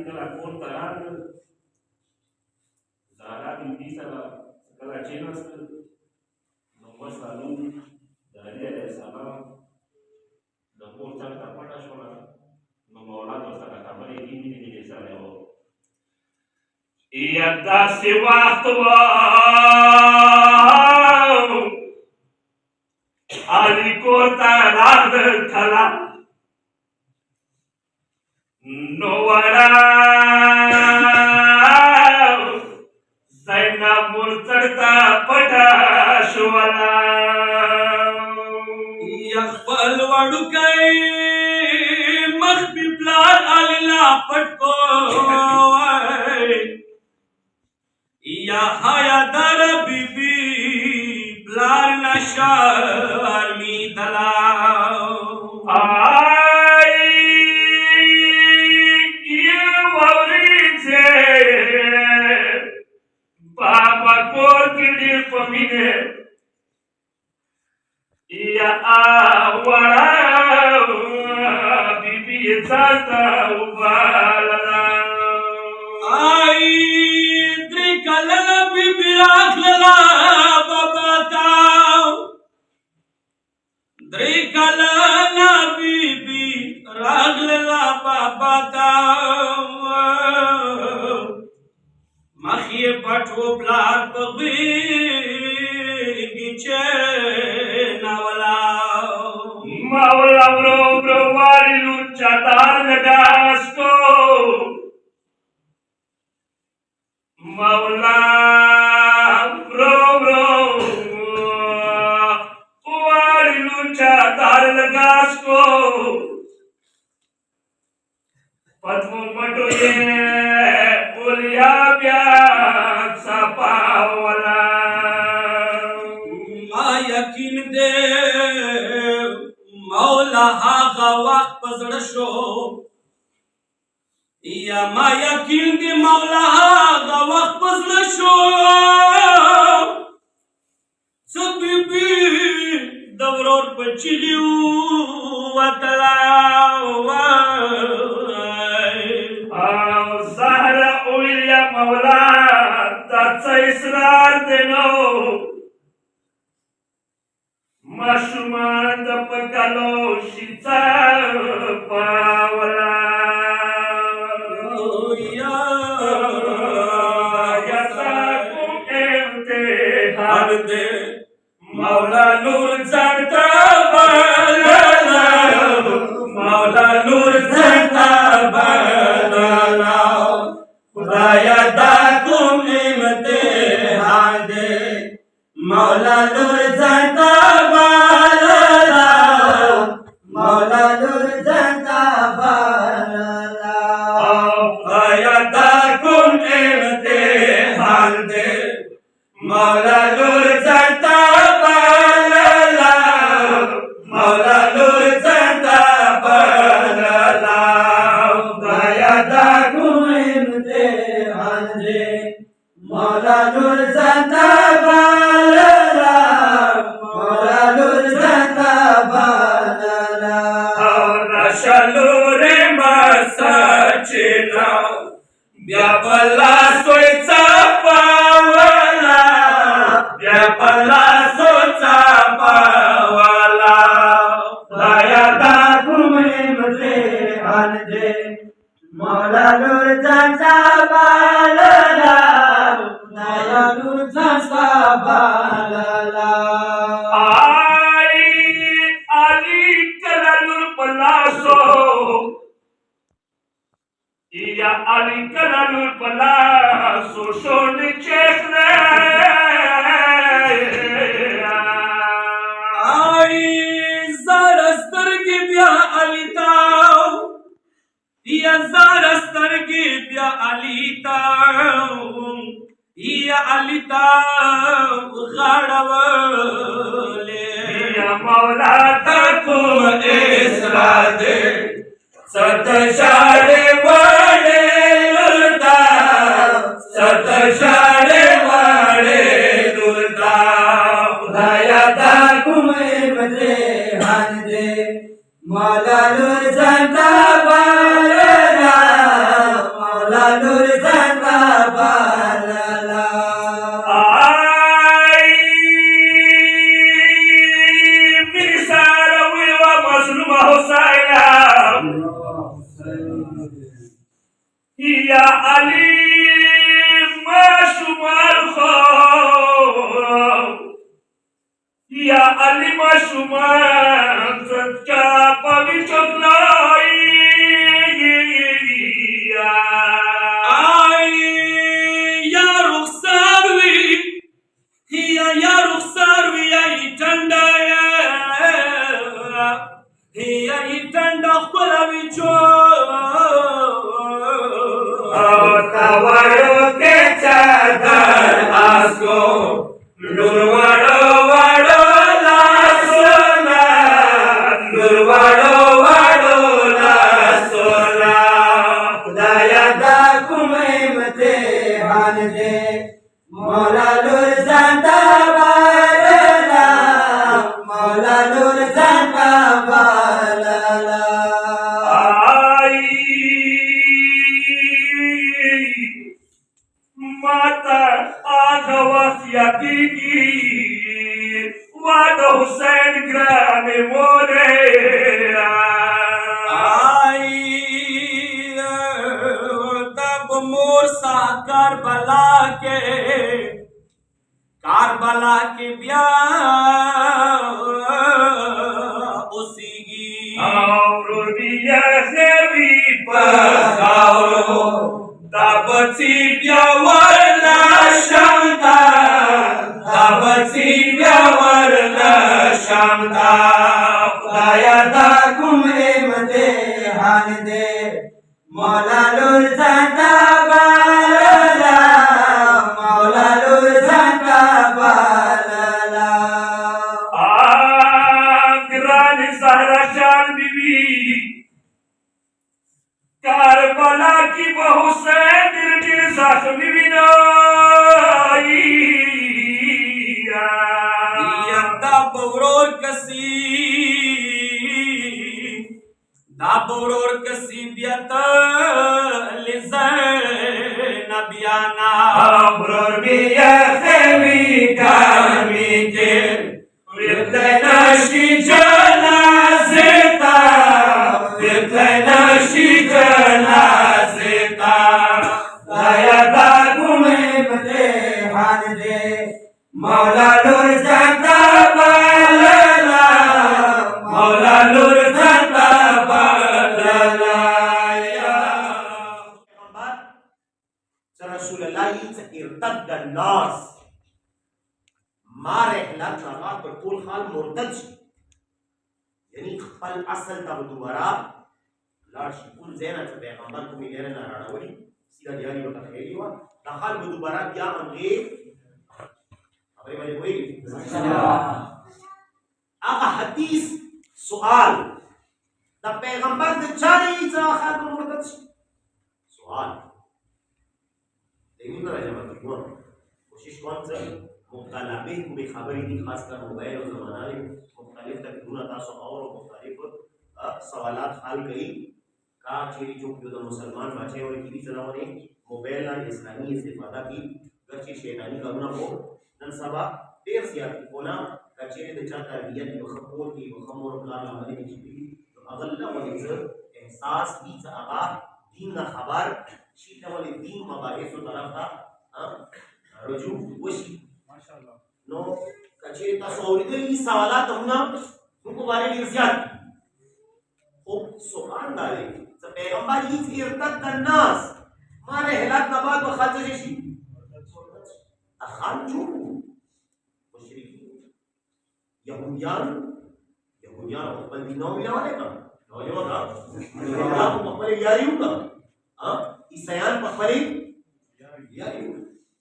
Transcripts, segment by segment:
kala portalar zara di sala kala chenas no masalu dari ada sama da portal kapata shola no maulana sala kamare ini di sala o iya dasi waktu ali kota rad khala no wara zaina murtada pata shwala yaqbal wadukai makhbi blar alila patko ya haya dar bibi blar nashar mi dalao Pamine iya awara bibi sata ubala ai trikala bibi rakla babata trikala bibi rakla babata Makhie patho blar pagwi giche nawala mawla bro wali lucha dar gasto mawla bro wali lucha dar gasto patmo matoye bolia pya sapawala yakin de maula haga waqt pazda sho ya ma yakin de maula haga waqt pazda sho sabibi davror pachiliu watala zahra uliya maula tatsa israr deno Mashuman da pagalo shita pawala ya yasa ko ente harde maula nur janta balala maula nur janta balala khudaya da kum imte hade maula nur janta Mawla nur janta balala Mawla nur janta balala daya da kumte hanje Mawla nur janta balala Mawla nur janta balala nashalure masachina byabala soitsa Pala socha pawala daya da kumte hanje Mawla nur janta balala Mawla nur janta balala ai ali kalalur palaso iya ali kalalur palaso shon chekhle Ya zara stargi bya alita ya alita ghadawale ya maula takum israde sat shade wade lulta sat shade wade lulta khudaya takum imte hanje Mawla nur janta balala या अली माशुमार खो या अली माशुमार सच्चा पवित्र या रुखसार या इटंडा या इटंडा खुलाविचो तावारो के चादर आसो लुरवाड़ो वाड़ो ला सोना लुरवाड़ो वाड़ो ला सोना खुदाया दा कुमे मते हान दे मौला लुर जाता बाला मौला लुर जाता बाला आई माता आगवासिया की वाद हुसैन ग्रामे मोरे आई तब मोर सा करबला के ब्याह उसीगी और दिया से भी पसाओ दाबती ब्यावरला शामता दाबती ब्यावरला शामता खुदाया दा कुमरे मदे हान दे मौला लुर जाता बाला मौला लुर जाता बाला ग्रान सहरा जान बीबी कारबला की बहू से दिल सास बीबी दाबरोर कसीबियत लिज़न बियाना दाबरोर बिया सेवी कामी के वितनशी जनाज़ेता वितनशी जनाज़ेता लाया दा गुमे बदे हान दे मौला लुर जाता बाला मौला लुर जाता ارتد الناس ما رحلت نغا پر طول خال مرتد شي یعنی خپل اصل ته دوباره لاړ شي ټول ځایونه چې پیغمبر کومې لرې نه راړولي سیده دیاري ورته خیلي وه دا خال به دوباره بیا همغې خبرې باندې پوهېږي هغه حدیث سؤال د پیغمبر د چا نه یي چې هغه خال به مرتد شي سؤال लेकिन राजा हुआ कोशिश कौन सा मुख्तलिफ में खबरी थी खासकर मोबाइल और ज़माना में मुख्तलिफ तकरीबन तासो और मुख्तलिफ सवालात हाल कई का चेरी जो जो मुसलमान बचे और की तरह ने मोबाइल ना इस्लामी इस्तेफादा की गच्ची शैतानी करना हो नन सबा देर सियाती कोना कचेरे द चाहता रियत बखमोर की बखमोर प्लान हमारे की तो अगला वाली एहसास की आगा दीन ना खबर शीता वाले दीन मबाहिस और तरफ का रजू वशी माशाअल्लाह नो कचेरे ता सौलिदली सवालात हमना उनको बारे में ज़्यादा खूब सुभान दाले तो पैगंबर ही इर्तद अन्नास मारे हिलात नबात व खाते जैसी अखान जो मुशरिकीन यहूदियान अपने दिनों में लाने का नौजवान का अपने यारियों का ईसायान पखरी यारी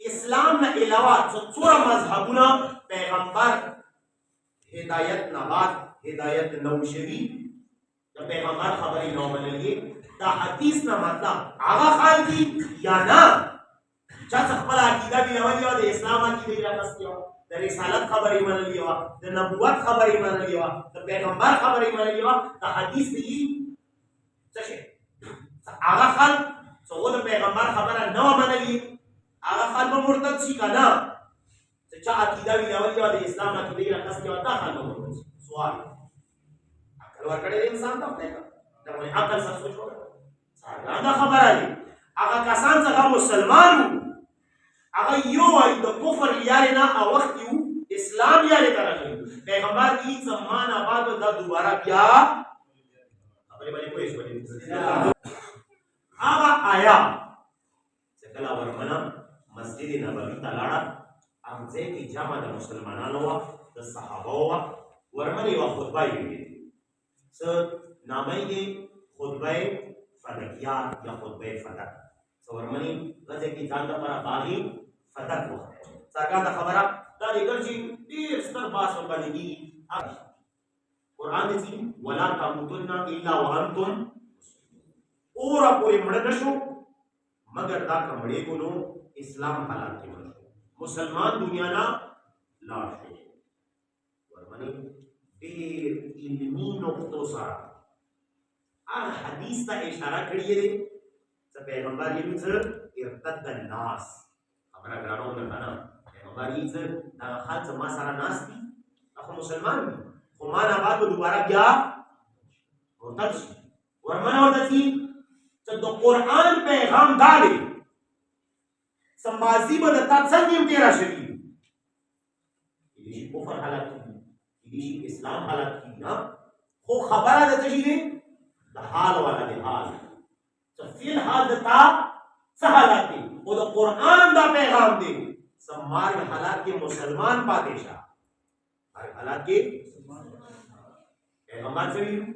इस्लाम ना अलावा चोरा मजहबुना पैगंबर हिदायत नबात हिदायत नौशरी जब पैगंबर खबरी नौ बनेगी दा हदीस ना मतलब आगा खान की या ना जा सकबला अकीदा भी लवली और इस्लाम अकीदा भी रखस्तियो द रिसालत खबरी मन लियो द नबुवत खबरी मन लियो द पैगंबर खबरी मन लियो द हदीस दी चशे आगा खान सो पैगंबर खबर न मनली आगा खान में मुर्तद सी का ना चा अकीदा भी लवली और इस्लाम अकीदा भी रखस्तियो दा खान में मुर्तद सवाल अकल वर करे इंसान तो अपने का जब अकल से सोचो دا خبره دی هغه کسان څنګه مسلمان وو هغه یو وایي د کفر لارې نه او وخت یو اسلام لارې ته راغلي پیغمبر هیڅ زمانه بعد دا دوباره بیا خبرې باندې پوه شولې هغه آیا چې کله ورمنه مسجد نبوي ته لاړه هغه ځای کې جمع د مسلمانانو وه د صحابه وه ورمنې یوه خطبه یې ویلې څه نامه یې دی خطبه فدکیات یا خطبه فدک څه ورمنې غځای کې ځان لپاره باغي فدک وخت څرګنده خبره دا دیګر چې ډېر ستر بحث ورباندې کېږي قرآن دې ولا تموتن الا وانتم اوره پورې مړه نه شو مگر دا که مړېږو نو اسلام حالات کې مړه شو مسلمان دنیا نه لاړ شو ورمنې ډېر علمي نقطو سره هغه حدیث ته اشاره کړې ده چې پیغمبر یې څه ارتد الناس خبره ګرانو نه کنه پیغمبر یې څه دا خلک ما سره ناس دي خو مسلمان دي خو ما نه بعد دوباره بیا مرتد شي ورمنه ورته چې د قرآن پیغام دا دی سمازی به د تا څنګه تیرا شوي دې شي کفر حالت کې دې شي اسلام حالت کې نه خو خبره د څه شي دی د حال والا دی حال چې فیل حال د تا څه حالت دی او د قرآن دا پیغام دی سمار حالات کې مسلمان پاتې شه هر حالات کې پیغمبر څه ویلو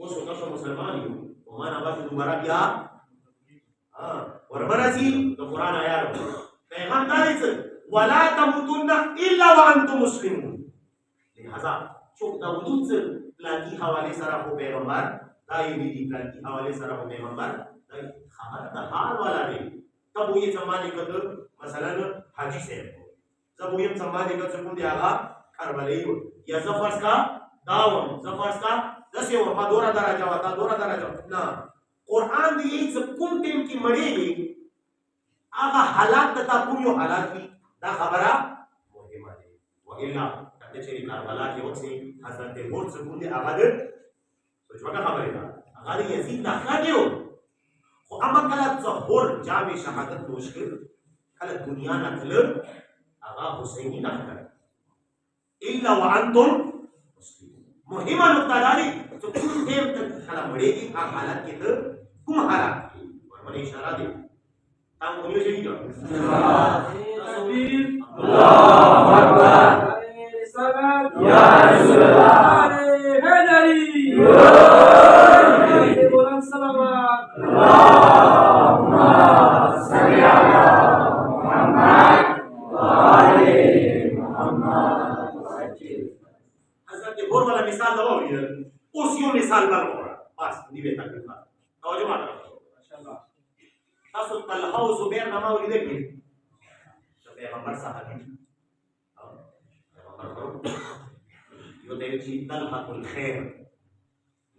اوس تاسو مسلمان یو وما نبات دوباره بیا ورمنسي د قرآن آیات پیغام دا دی ولا تموتن الا وانتم مسلمون لہذا څوک دا وجود پلانکی حواله سره خو پیغمبر دا یې دی پلانکی حواله سره خو پیغمبر دا خبره د حال والا دی تب وې زمانه کده مثلا حاجی صاحب تب وې زمانه کده کوم دی هغه کربلای یا زفرس کا داوم زفرس کا دسه ورما دورا درجه وتا دورا درجه نه قرآن دی چې کوم ټیم کې مړېږي هغه حالات د تا کوم یو حالات دي دا خبره مهمه ده والا کله چې کربلا کې وڅې حضرت هود څخه دی هغه د څه خبره ده هغه یزید نه خاطیو خو اما کله ظهور جامع شهادت نوش کړ کله دنیا نه تل هغه حسینی نه کړ الا وانتم مهمه نقطه دا دی چې کوم ټیم ته کله مړېږي هغه حالت کې ته کوم حالت ورته اشاره دی تاسو ونیو شي الله اکبر یا رسول الله هدری بولن صلوات اللهم صل علی محمد و آل محمد حضرت غور والا مثال دا وایي اوس یو مثال برابر بس دی به تکلیف توجه ما ماشاءالله تاسو طلحه او زبیر نامه ولیدل کې پیغمبر صاحب یو دی چې طلحه الخير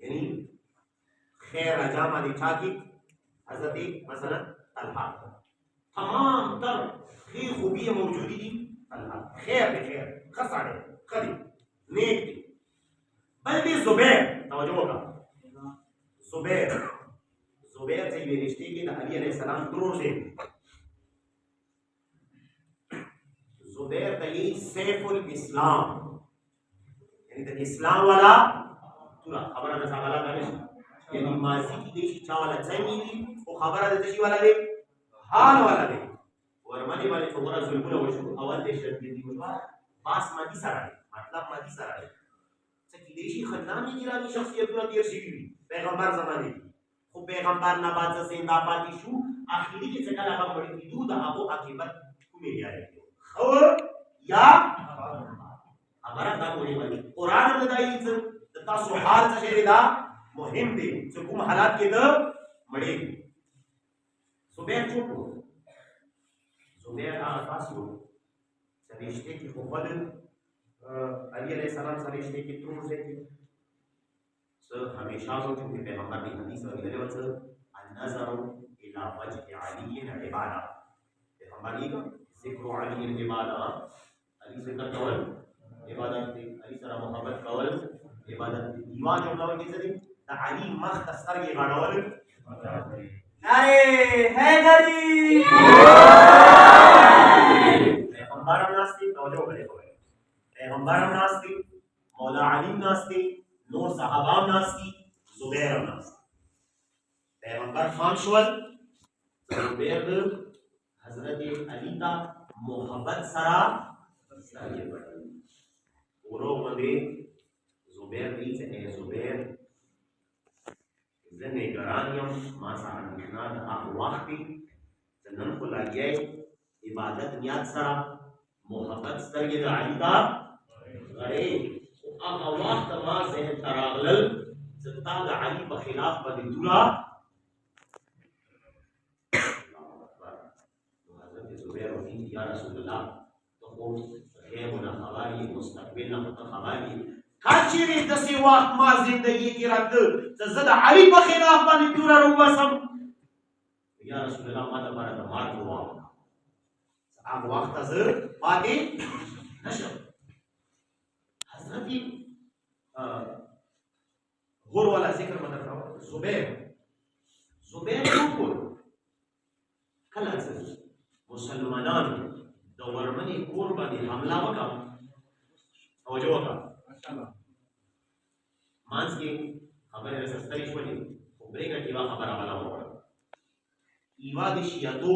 یعنی خیر اجامه دي چاکی حضرت مثلا طلحه تمام تر خیر خوبیه موجودی دي طلحه خیر به خیر خساره خدي نیک دي بل دی زبیر توجه وکړه زبیر چې وی رشتې کې د علي علیه السلام ترور دی زبیر ته یې سیف الاسلام یعنی د اسلام والا پورا خبره ده څنګه غلط نه یعنی ماضی کې د شي چا والا ځای او خبره د شي والا دی حال والا دی ورمنې باندې څومره ظلمونه وشو اول دې شرط دي باس مادي سره مطلب مادي سره چې د شي خدامي ایرانی شخصیتونه تیر شي پیغمبر زمانه خو پیغمبر نه بعد زنده پاتې شو اخیری کې څنګه هغه مړ کیدو د هغه عاقبت کومې یاري خو یا خبره دا کوي قرآن د دایي چې تاسو حال څه دا مهم دی چې کوم حالات کې ده مړې زبیر چوپ زبیر هغه تاسو چې رشتې کې خو بدل علي علیہ السلام سره رشتې کې ترور دی همیشه هغه چې پیغمبر دی حدیث ورغلی و چې النظر الى وجه علي عباده پیغمبر یې ذکر علي عباده علي ذکر کول عبادت دی علي سره محبت کول عبادت دی ایمان جوړول کې څه دی د علي مخ ته سترګې غړول अरे हैदरी पैगंबरम नास्ती तवज्जो करे होय पैगंबरम नास्ती मौला अली नास्ती नूर सहाबाम नास्ती जुबैर नास्ती पैगंबर खामशवल जुबैर हजरत अली का मोहब्बत सरा सराये पड़ी पूरो मदे जुबैर रीच ए जुबैर زنه ګرانیم ما سره نه د هغه وخت نن خو لګیای عبادت نیت سره محبت سترګې د علي ته غړې هغه وخت ما ذهن ته راغلل چې تا د علي په خلاف باندې دوره حضرت زبیر وفي یا رسول الله ته خو غیبونه خبرې مستقبل نه خبرې کچېرې داسې وخت ما زندګي کې راته چې زه د علي په خلاف باندې توره راوباسم یا رسول الله ما دپاره د مار دعا وکړه هغه وخت ته زه پاتې نشم حضرت غور والا ذکر مدر کړو زبیر وګور کله چې مسلمانانو د ورمنې کور باندې حمله وکړه توجه وکړه مانس کې خبره رسستای شولې خو برېګه کې خبره والا وکړه ایوا د شیعتو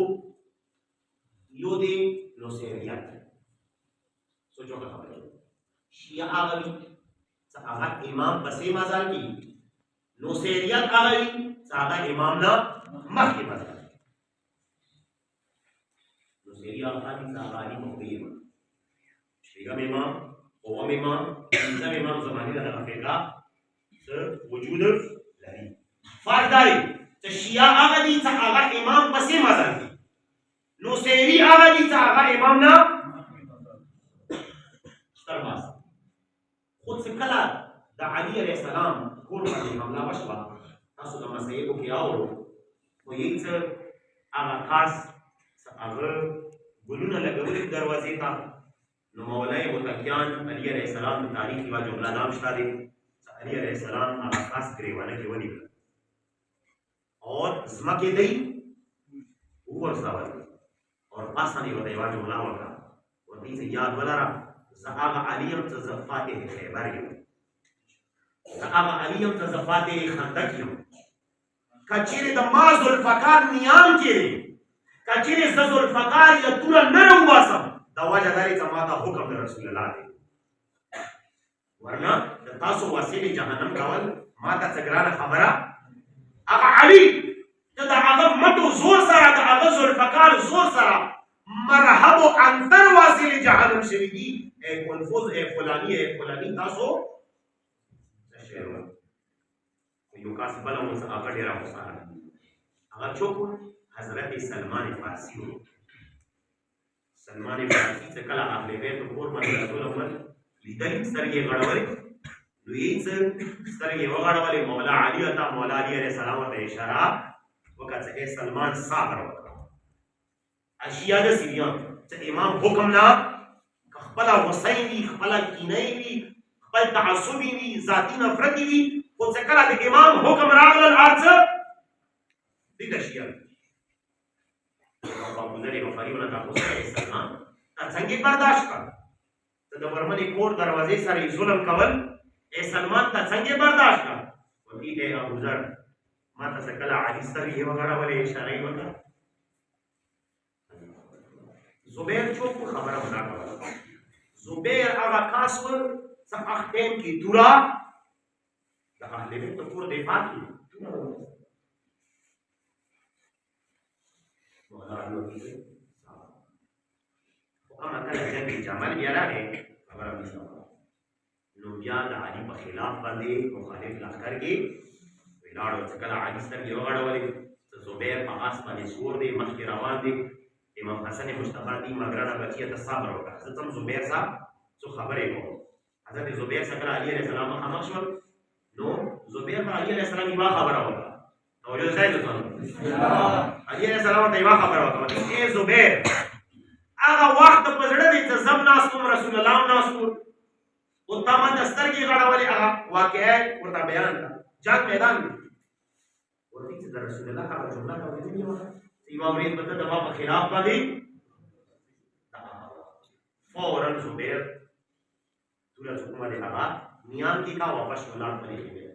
یو دی نوسیریت سوچو کا خبره شیعه هغه وي چې هغه امام پسې مزار کی نوسیریت هغه وي چې هغه امام نه مخکې مزار نوسیریت هغه دي چې هغه علي مخکې شیعه امام او امام انځم امام زمانی د افریقا وجود لري فرق دی چې شیعه هغه دي چې هغه امام پسې مزار دي نوسیری هغه دي چې هغه امام نه سترباس خود څه کله د علي علیه السلام کور باندې حمله وشوه تاسو د مسایبو کې اورو خو یې څه هغه خاص هغه ګلونه لګولي دروازې ته نو مولای متقیان علی علیہ السلام د تاریخ یوه جمله نام شته دی علی علیہ السلام هغه خاص ګریوانه کې ونیول اور ځمکې دی وغورځول اور پاسه یې ورته یوه جمله وکړه ورته یې یاد ولره زه هغه علي یم چې زه فاتح خیبر یم زه هغه علي یم چې زه فاتح خندق یم که چیرې د ما ذوالفقار نیام کې دی که چیرې زه ذوالفقار یا توره نه راوباسم دا وجه داري چې ما ته حکم د رسول الله دی ورنه د تاسو وسیلې جهنم کول ما ته څه ګرانه خبره هغه علي ته د هغه مټو زور سره د هغه ذوالفقار زور سره مرحب و انتر وسیلې جهنم شوي دي ای کنفوز ای فلانی تاسو څه شی وایي یو کاس بله اوس هغه ډېره خوشحاله هغه څوک حضرت سلمان فارسي و سلمان فارسی چې کله اهل بیت کور باندې رسول الله لیدل سترګې غړولې نو یې سترګې وغړولې مولا علی ته مولا علی علیه السلام ته اشاره وکړه چې سلمان صبر وکړه اشیاء د سیریان چې امام حکم نه خپل حسین وي خپل کینې وي خپل تعصب وي ذاتی نفرت وي خو چې کله د امام حکم راغلل ارڅ دې د اشیاء ابو ذر غفاری ولا تاسو سلمان څنګه برداشت کړ ته د ورمنې کور دروازې سره ظلم کول اے سلمان ته څنګه برداشت کړ وتی اے ابو ذر ما ته کله علی سره یو غړولې اشاره وکړه زبیر چوک خبره ونا کوله زبیر هغه کاس ور څخه ټیم کې دورا د اهل بیت کور دفاع کی اما کله چې جمال بیا راغی خبره مې نو بیا د علي په خلاف باندې مخالف لښکر کې ولاړو چې کله علي سترګې وغړولې زبیر په آس باندې سور دی مخکې روان دی امام حسن مصطفی دی مګرانه بچیه ته صبر وکړه زه تم زبیر صاحب څو خبرې کوم حضرت زبیر څخه علي علیه السلام مخامخ شول نو زبیر په علي علیه السلام یوه خبره وکړه توجه ځای ته علي علیه السلام ته یوه خبره وکړه ای زبیر هغه وخت په زړه دې چې زم ناست وم رسول الله ناست و او تا ما سترګې غړولې هغه واقعه ورته بیان کړه جنګ میدان ورته چې د رسول الله هغه جمله اورېدلې وه امام ورید به ته د ما په خلاف باندې فوراً زبیر توره څوکمه د هغه نیان کې کا واپس ولاړ پرې کېږي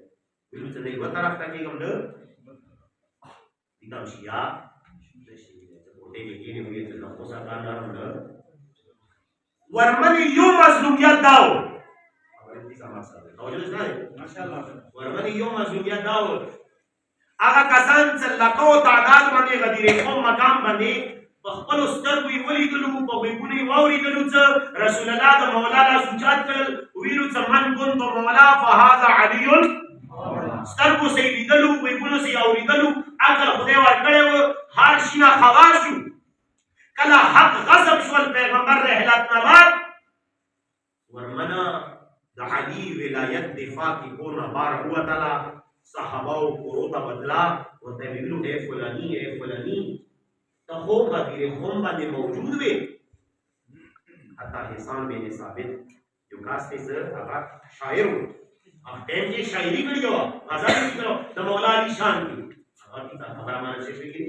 ویلو چې نه یوه طرف ته کېږم نه دیدم شیا کوټې کې کېنې وې چې د خوسا کار لرم نه ورمنې یو مظلومیت دا و ورمنې یو مظلومیت دا و هغه کسان چې لکو تعداد باندې غدیر قوم مقام باندې په خپلو سترګو یې ولیدلو په غوږونو یې واورېدلو چې رسول الله د مولا لاس اوچت کړل ویلو چې من كنت مولا فهذا علي سترګو سې لیدلو غوږونو سې اورېدلو عقل خدای ورکړی و هر شي نه خبر شو کله حق غصب شول پیغمبر رحلت نه بعد ورمنه د علي ولایت دفاع کې کونه بار ووتله صحاباو کورو ته بدلا ورته یې ویلو اے فلاني ته خو غدیر قوم باندې موجود وې حتی حسان بن ثابت یو کس دی چې هغه شاعر و هغه ټایم کې شاعري کړې وه غزل یې کړو د مولا علی شان کې هغه کتاب خبره مانه شي کړي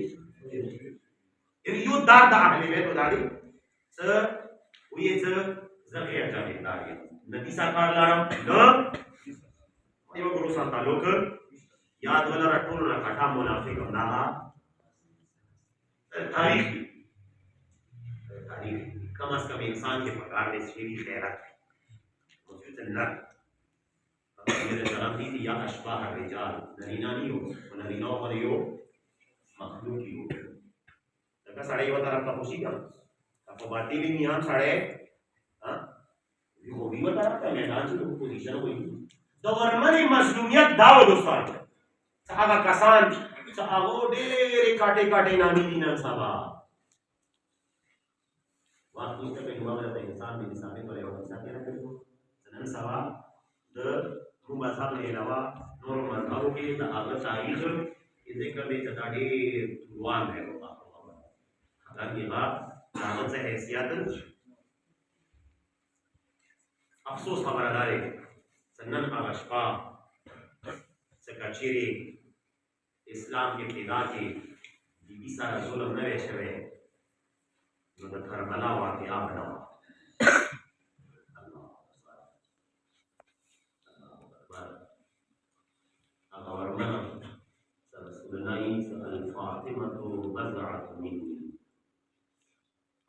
یعنې یو دا د اهل بیتو دا دی چې وایي چې زه غیر جانبدار یم نه کیسه کار لرم نه یو ګورو سره تعلق یاد ولره ټولو نه کټا منافق همدغه تاریخ کم از کم انسان کے پکار میں شیری خیرات موجود اللہ میرے سلام دی تھی یا اشباح الرجال نرینا نہیں ہو نرینا ہو نہیں ہو مخلوق ہی ہو لکہ ساڑھے یہ طرف کا خوشی کا آپ باتی بھی نہیں ہم ساڑھے وہ بھی بتا رہا تھا میدان سے پوزیشن ہوئی دورمنی مظلومیت داو دوستان صحابہ کسان صحابو ډېرې کاټې نامې دي نن سبا وخت نشته که امام راته انسان بن ثابت ولا یو کیسه تېره کړې وه نن سبا د موږ مذهب نه علاوه نورو مذهبو کې د هغه تاریخ ذکر دی چې دا ډېر روان دی حالانکې هغه د هغه څه حیثیت افسوس خبره دا دی چې نن هغه شپه چې که چیرې اسلام کے ابتدا کے بی بی سارا ظلم نہ وے شوے نو د کربلا واقعہ بنا اللہ ورمنا رسول اللہ الفاطمة بضعة مني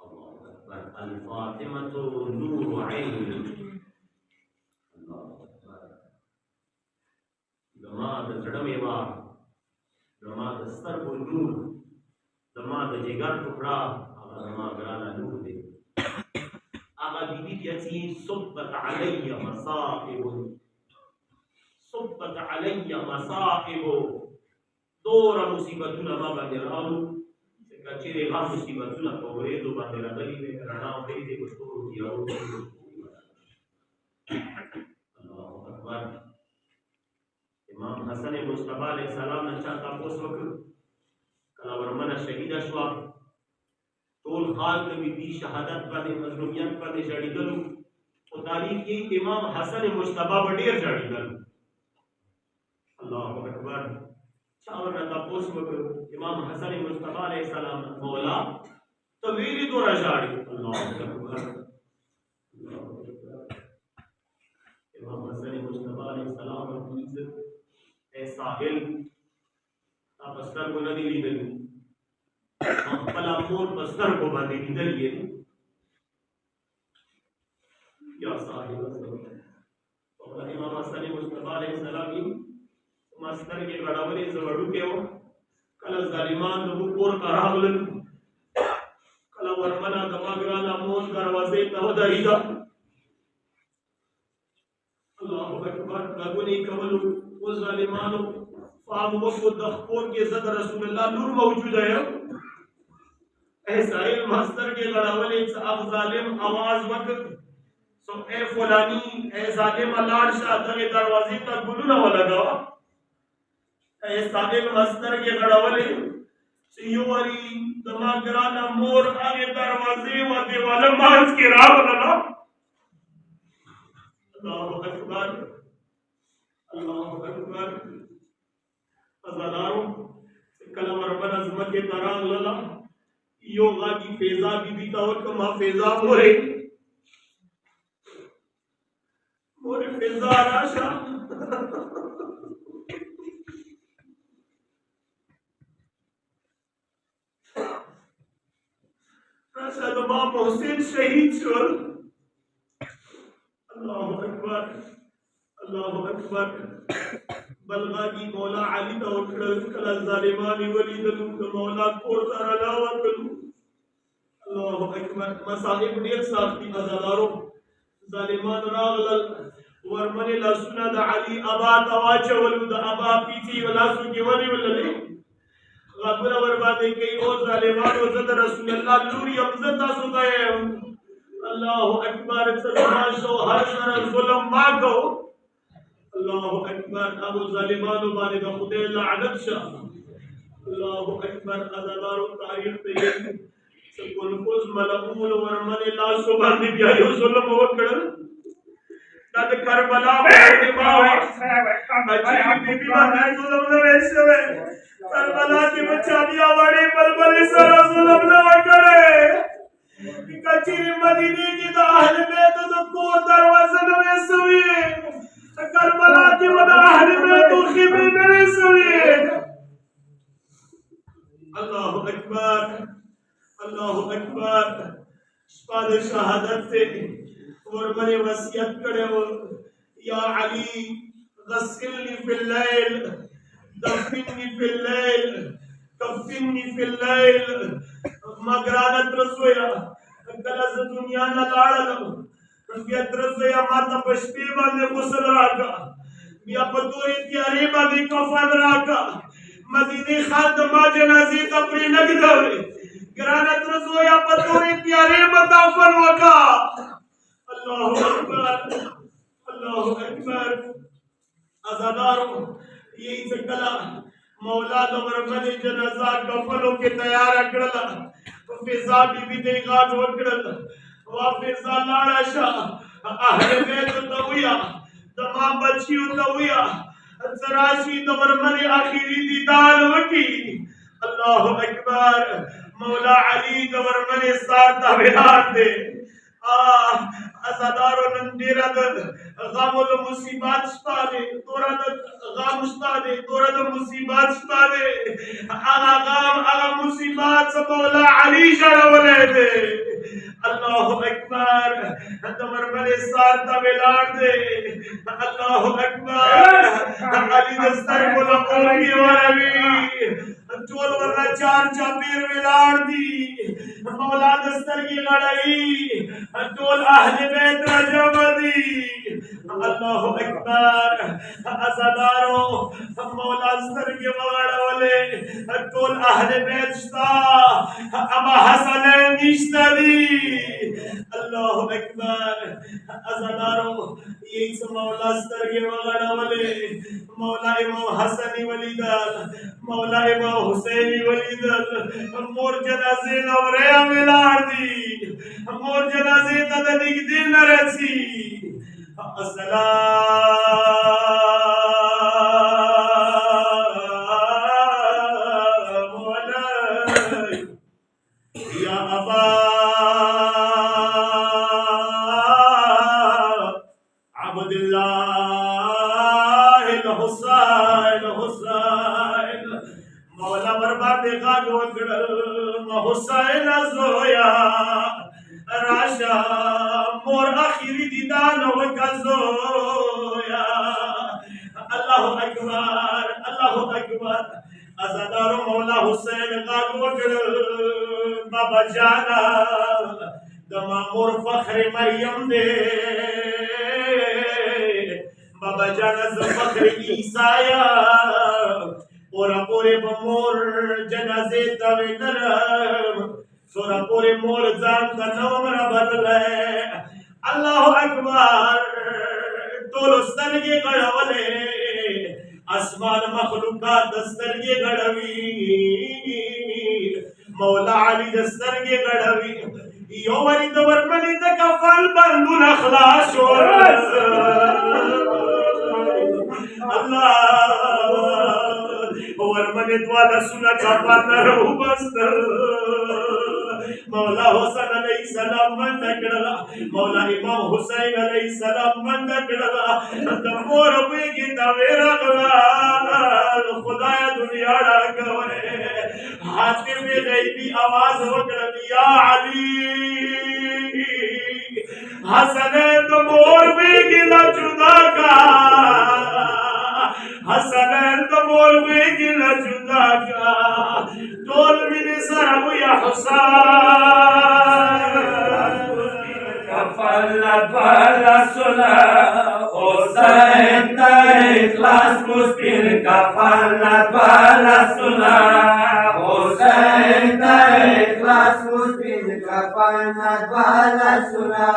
اللہ اکبر الفاطمة نور عین اللہ اکبر زما د زړه میوه زما د سترګو نور زما د جګر ټوکړه هغه زما ګرانه نور دی هغه بیبي بیا چې صبت علی مصائب دوره مصیبتونه ما باندې راغلو چې که چېرې هغه مصیبتونه په ورېځو باندې راغلي وي رڼا وکړي دي په ستورو تیارو الله اکبر امام حسن مصطفی علیہ السلام نے چا تاسو وکړ کله ورمنه شهیده شوه ټول خال د بي شهادت باندې مظلومیت باندې جړېدلو او تاریخ کې امام حسن مصطفی ډېر جړېدل الله اکبر چا ورنه تاسو وکړ امام حسن مصطفی علیہ السلام مولا تو ویلي دورا جاړي الله اکبر امام حسن مصطفی علیہ السلام اے ساحل تا پستر کو ندی لیدل خپل امور پستر کو باندې لیدل یې یا ساحل امام حسن مصطفی علیہ السلام مستر کې غړاولې زوړو کې و کله ظالمان د کور کراغل کله ورمنه د ماګرانا مون دروازې ته ودرېدا الله اکبر لګونی کولو و ظالمانو فام وقت د خپل کې زد رسول الله نور موجود ہے اے سائل مستر کې غړاولې څه ظالم आवाज وکړ سو اے فلانی اے ظالم لاړ شه دغه دروازې ته ګلونه ولګاوه اے سائل مستر کې غړاولې چې یو وری د ماګرانا مور هغه دروازې و دیواله مانځ کې راغله الله اکبر الله اکبر ازادارو کله وربن ازمکه تران للا یو غاگی فیضا بی بی تا ورکا ما فیضا مورے فیضا راشا راشا دما محسن شہید شور اللہ اکبر بلغاگی مولا علی تا وکڑل کلا ظالمانی ولیدلو مولا کورتا رلا وکلو اللہ اکبر مصاحب دیر ساختی ازادارو ظالمان راغلل ورمنی لاسونا دا علی ابا تواچا ولو دا ابا پیتی ولاسو کی ولی وللی غابر وربادے کئی او ظالمان وزد رسول اللہ لوری امزد تاسو دائے اللہ اکبر سلمان شو ہر سر ظلم ماکو اللہ اکبر ابو ظالمان بانی دا خدای لعنت شاہ اللہ اکبر ازادارو تاریخ تیئے سکون فوز ملعون ورمن اللہ سبحان دی بیایو ظلم وکڑ داد کربلا بانی باوی اچھی بی بی بانی ظلم نویسے وے کربلا کی بچانیا وڑی بلبل سر ظلم نوکڑے کچھری مدینی کی دا اہل بیت دا کور دروازہ نویسے ہوئے کربلا کی ودا اہل بیت خیبی نویسے ہوئے اللہ اکبر شپاد شہادت سے ورمن وسیعت کرے ہو یا علی غسلنی فی اللیل دفننی فی اللیل کفننی فی اللیل مگرانت رسویا کلز دنیا نہ لاڑلو بیت رسویا ماتا پشپی باندے غسل راکا بیا پتوری تیاری باندے کفن راکا مدینی خان دما جنازی تپری نگدوئے گرانت رسویا پتوری تیاری مدافن وکا اللہ اکبر ازادارو یہی سکلا مولا دمرمن جنازہ کفنوں کے تیار اکڑلا فیضا بی بی دے غاٹ وکڑلا وفیضا لارا شاہ اہل بیت تویا تمام بچیوں تویا سراشی دمرمن آخری دیدان وکی اللہ اکبر مولا علی دمرمن سارتا بہار دے ازادارو نندیرہ در غام و مصیبات شپا دے تورا در غام شپا دے تورا در مصیبات شپا دے آغا غام آغا مصیبات سے مولا علی شڑولے دے اللہ اکبر دمرمن سارتا بہار دے اللہ اکبر علی دستر بلا قومی ورمی چول ورنہ چار چاپیر ملار دی مولا دستر کی لڑائی چول اہل بیت رجب دی اللہ اکبر ازادارو مولا دستر کی وغڑا والے چول اہل بیت شتا اما حسن نشتا دی اللہ اکبر ازادارو یہی سے مولا دستر کی وغڑا والے مولا امام حسنی ولیدال مولا امام حسینی ولیدال مور جنازی نوریا ملار دی مور جنازی تدنیک دل نرسی السلام علیکم یا ابا عبداللہ الحسین مولا برباد خاک وکڑل حسین زویا راشا مور آخری دیدان وکزویا اللہ اکبر ازادار مولا حسین خاک وکڑل بابا جانا دما مور فخر مریم دے بابا جانا فخر عیسایا پورا پورے بمور جنازے تاوے نرم سورا پورے مور زان کا نوم را بدل ہے اللہ اکبر تولو سرگے گڑھولے اسمان مخلوقات دسترگے گڑھوی مولا علی دسترگے گڑھوی یو وری دور منی دکا فل بندون اخلاص اللہ ورمنت والا سنا کافان رو بستر مولا حسن علیہ السلام من کړه مولا امام حسین علیہ السلام من کړه د مور بیگی دا ویرا غلا خدای دنیا را کوي حاتم غیبی आवाज وکړه یا علی حسن د مور بیگی لا جدا کا حسن د مور بیگی لا جدا کا ټول مینه سره یا حسین کفلت والا سنا حسین تا اخلاص مسپین کفلت والا سنا حسین تا اخلاص مسپین کفلت والا سنا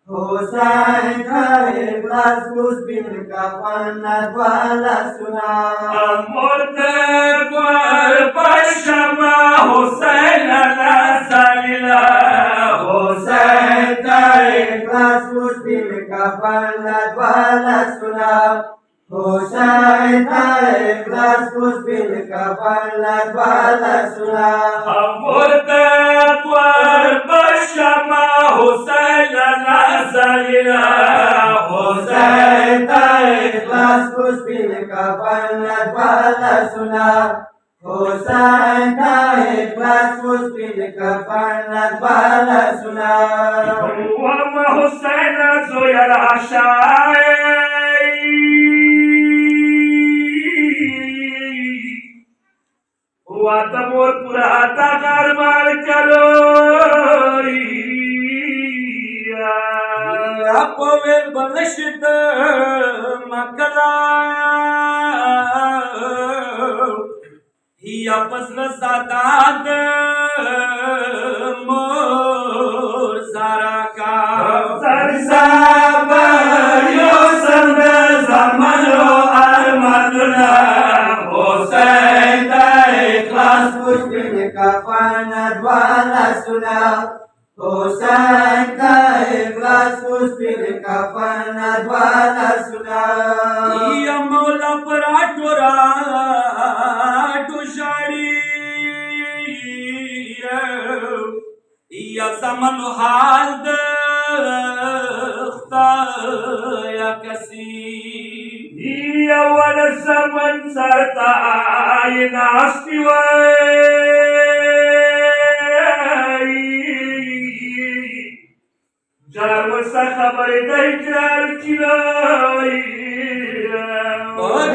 حسین تا اخلاص مسپین کفلت والا سنا مرتے پر پشما حسین نسلیلا حسین تا اخلاص مسپین کفلت والا سنا حسین تا اخلاص مسپین کفلت والا سنا مرتے پر پشما حسین نسلیلا حسین تا اخلاص مسپین کفلت والا سنا حسین تا اخلاص مسپین کفلت والا سنا وما حسین زویا العشائی واتمور پراتا غرمار کلوئی اپویر بلشد مکلا یا پسر ساداد مور زارا کا سرسابر یو سند زمانو ارمدنا حسین تا اخلاص مسپین کفلت والا سنا حسین تا اخلاص مسپین کفلت والا سنا یا مولا پر آٹورا یا زمن حال دختا یا کسی یا ور زمن سرتا آئی ناستی وی جار وسا خبر دی جار کلائی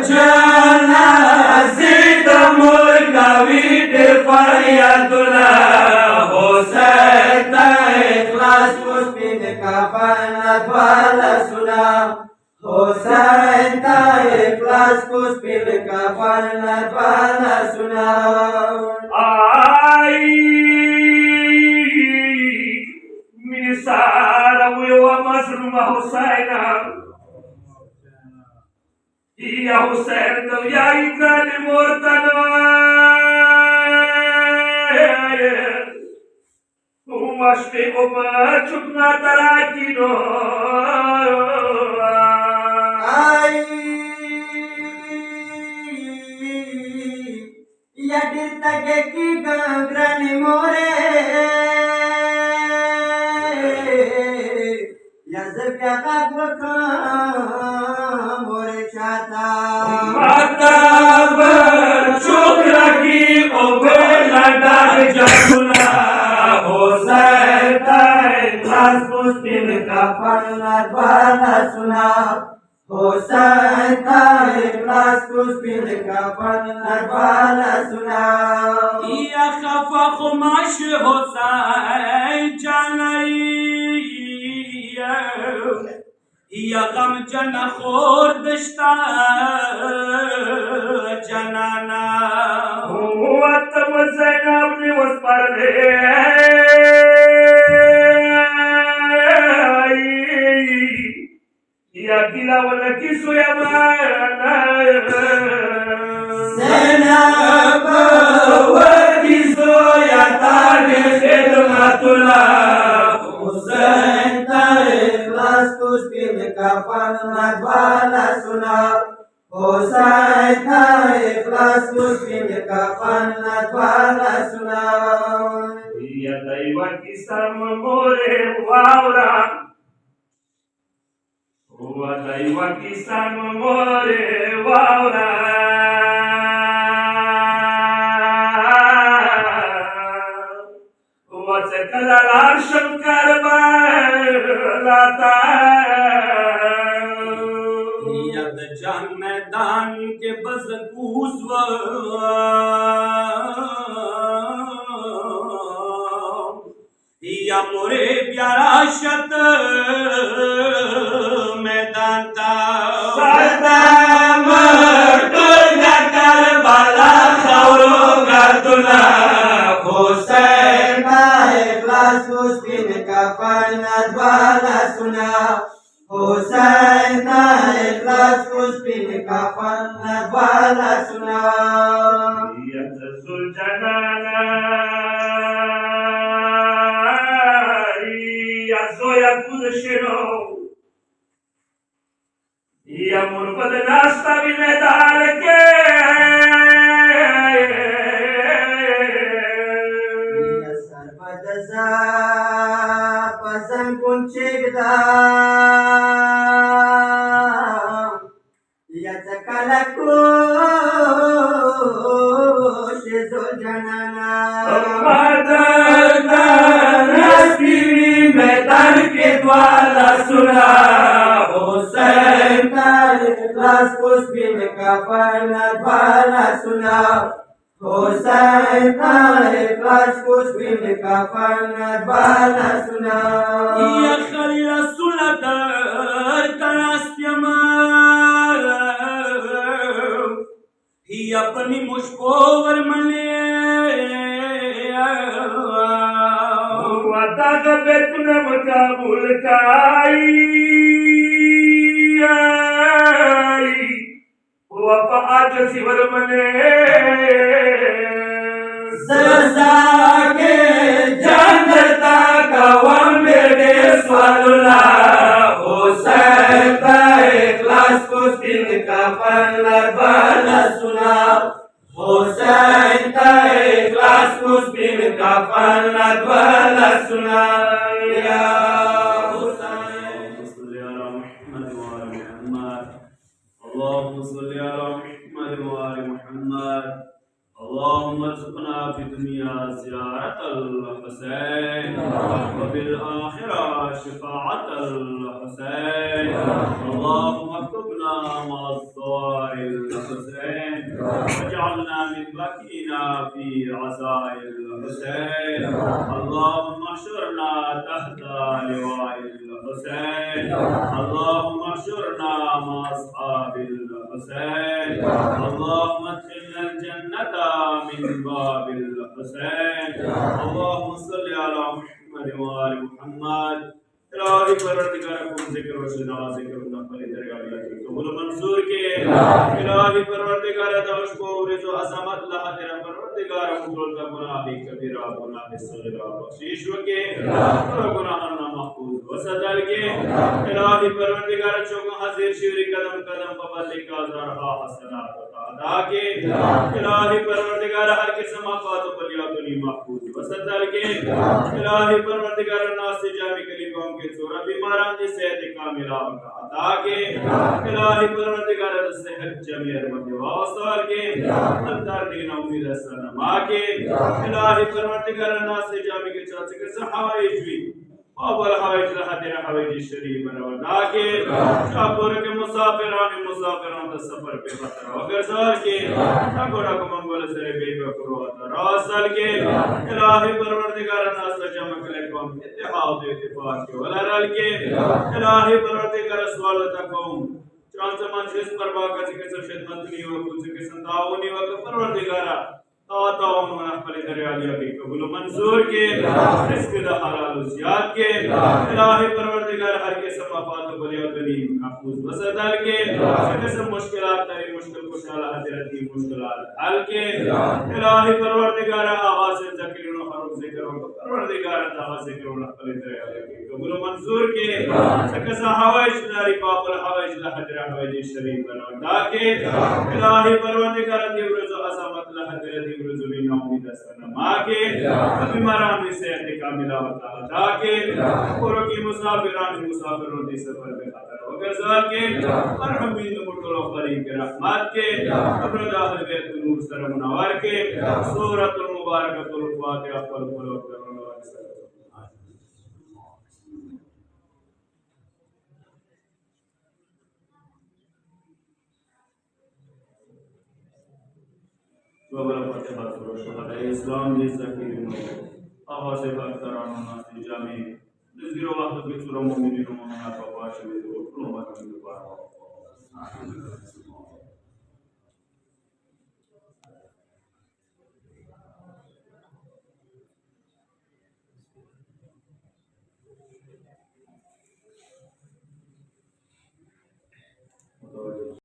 جانا زید مرکوی در فریادولا حسین تا اخلاص مسپین کفلت والا سنا حسین تا اخلاص مسپین کفلت والا سنا آئی میسارا ویو مظلوم حسین یا حسین تو یا ظالم مرتدی مشتی کو چکنا تراکی نو آئی یا دل تک کی گنگرن مورے یا زبیا قد وکام مورے چاہتا مطاب چکرا کی اوبر لڈار جاکولا حسین تا اخلاص مسپین کفلت والا سنا حسین تا اخلاص مسپین کفلت والا سنا یا خفا خماش حسین جانائی یا غم جن خور دشتا جنانا واتم زینب نی وسپر دے یا کلا ولکی سویا مانا زینب وکی سویا تاج خدمت اللہ حسین تا اخلاص مسپین کفلت والا سنا حسین تا اخلاص مسپین द्वारा सुना या दैवा किसा मोरे वावरा वा दैवा किसा मोरे वावरा वचकलार शंकर लाता यद जंग मैदान के बस कूसव या मोरे प्यारा शत मैदान था करबला खौरो गर्दुना हुसैन इखलास मुस्किन का पन्ना द्वारा सुना हुसैन इखलास मुस्किन का पन्ना द्वारा सुना या मुर्बद नास्ता भी मैदान के सर्वदसा पसंद कुंचिकदा याचा कलको शेजो जनाना मैदान के द्वारा सुना हुसैन इखलास मुस्किन का पन्ना द्वारा सुना हुसैन इखलास मुस्किन का पन्ना द्वारा सुना या खलील सुलतर तनास्यमा ही अपनी मुझको वरमले वादा का बेतन मकाबुल काई वफा आज सिवर मने सजा के जानता कवन बेटे स्वालुला हुसैन इखलास मुस्किन का पन्ना द्वारा सुना हुसैन इखलास मुस्किन का पन्ना द्वारा सुना या اللهم صل على محمد وآل محمد اللهم ارزقنا في الدنيا زيارة الحسين وفي الآخرة شفاعة الحسين اللهم اكتبنا مع الصور الحسين واجعلنا من بكينا في عزاء الحسين اللهم احشرنا تحت لواء الحسين اللهم احشرنا مع أصحاب الحسين اللهم ادخلنا الجنة من باب الحسين اللهم صل على محمد وآل محمد इलाही परवरदिगार को जिक्र व सदा जिक्र नफल दरगाह की कबूल मंजूर के इलाही परवरदिगार दाश को रिज़ो अज़मत अल्लाह तेरा परवरदिगार कबूल का गुनाह भी कबीरा गुनाह सगीरा बख्शिश के गुनाह ना महफूज व सदल के इलाही परवरदिगार चौक हाजिर शिवरी कदम कदम बबल का ज़रहा हसनात अदा के इलाही परवरदिगार हर किस्म आफात बलिया तो महफूज व सदल के इलाही परवरदिगार नास से जामी कली कौम के चोरा बीमारान की सेहत कामिला का अता के इलाही परवरदिगार सेहत जमीर मत वासर के अंतर दिन उम्मीद सनमा के इलाही परवरदिगार नास से जामी के चाचे के सहाय भी अवल हवाइज रहा तेरा हवाइज शरीफ बनवदा के शाहपुर के मुसाफिरान का सफर पे खतरा अगर सर के गोड़ा को मंगल सरे बेबकरो रासल के इलाही परवरदिगार नास जमा कले कौम इत्तेहाद इत्तेफाक के वलरल के इलाही परवरदिगार सवाल तकौम चांस मन जिस परवा का के खिदमत नहीं हो कुछ के संतावनी व परवरदिगार ताताओं मना फले दरियालिया भी कबूल मंजूर के रिस्क द हलाल ज़ियाद के इलाही परवरदिगार हर के समाफात बलिया तनी महफूज वसदल के सब मुश्किलात तरी मुश्किल कुशाला हजरती मुश्किलात हल के इलाही परवरदिगार आवाज़ ज़कीर व जिक्र हो परवरदिगार ताला जिक्र हो नकल तेरे कबूल मंजूर के सकसा हवाइज दारी पापल हवाइज ला हजरा हवाइज शरीफ बना ताकि इलाही परवरदिगार दिवरज अज़मत ला हजरा दिवरज बिन उम्मीद सना माके बीमारान से कामिला होता ताकि पुरो की मुसाफिरों दी सफर में खतर हो गज़ा के मरहमीन मुटलो करीम के रहमत के अपने दाखिल के नूर सर मुनव्वर के सूरतुल मुबारकतुल फातिहा पढ़ पढ़ो करो Wabala Fatihah Surah Syuhada Islam di Zakirin Awas Sebab Taranun Nasi Jami Dizgiro Waktu Bitsura Mu'minin Mu'minat Bapak Syuhada Rumah Kami Lupa